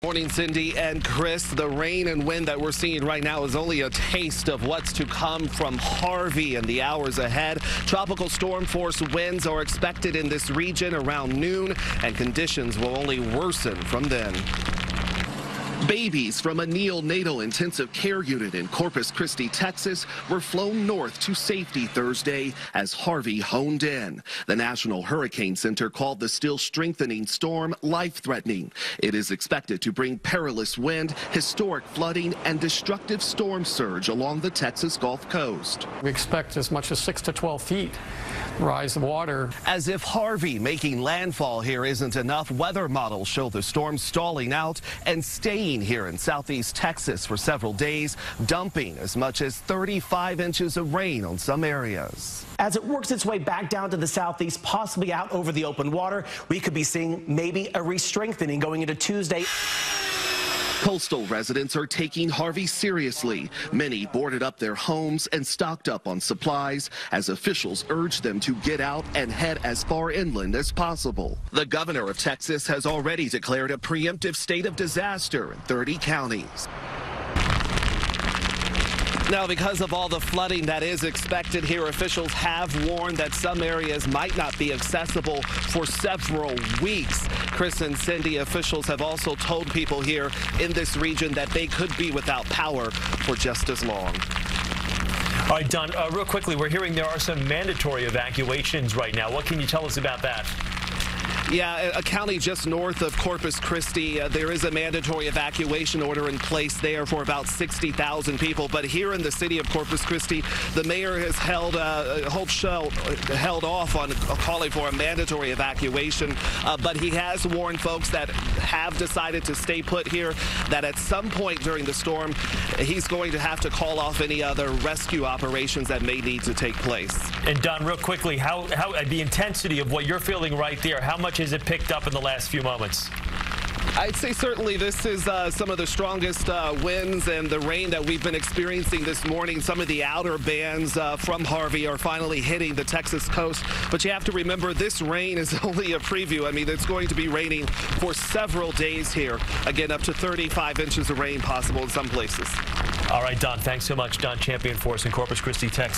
Morning, Cindy and Chris. The rain and wind that we're seeing right now is only a taste of what's to come from Harvey in the hours ahead. Tropical storm force winds are expected in this region around noon, and conditions will only worsen from then. Babies from a neonatal intensive care unit in Corpus Christi, Texas, were flown north to safety Thursday as Harvey honed in. The National Hurricane Center called the still strengthening storm life-threatening. It is expected to bring perilous wind, historic flooding, and destructive storm surge along the Texas Gulf Coast. We expect as much as 6 to 12 feet rise of water. As if Harvey making landfall here isn't enough, weather models show the storm stalling out and staying here in southeast Texas for several days, dumping as much as 35 inches of rain on some areas. As it works its way back down to the southeast, possibly out over the open water, we could be seeing maybe a re-strengthening going into Tuesday. Coastal residents are taking Harvey seriously. Many boarded up their homes and stocked up on supplies as officials urged them to get out and head as far inland as possible. The governor of Texas has already declared a preemptive state of disaster in 30 counties. Now, because of all the flooding that is expected here, officials have warned that some areas might not be accessible for several weeks. Chris and Cindy, officials have also told people here in this region that they could be without power for just as long. All right, Don, real quickly, we're hearing there are some mandatory evacuations right now. What can you tell us about that? Yeah, a county just north of Corpus Christi, there is a mandatory evacuation order in place there for about 60,000 people. But here in the city of Corpus Christi, the mayor has held off on calling for a mandatory evacuation. But he has warned folks that have decided to stay put here that at some point during the storm, he's going to have to call off any other rescue operations that may need to take place. And Don, real quickly, how the intensity of what you're feeling right there, how much has it picked up in the last few moments? I'd say certainly this is some of the strongest winds and the rain that we've been experiencing this morning. Some of the outer bands from Harvey are finally hitting the Texas coast. But you have to remember, this rain is only a preview. I mean, it's going to be raining for several days here. Again, up to 35 inches of rain possible in some places. All right, Don, thanks so much. Don Champion for us in Corpus Christi, Texas.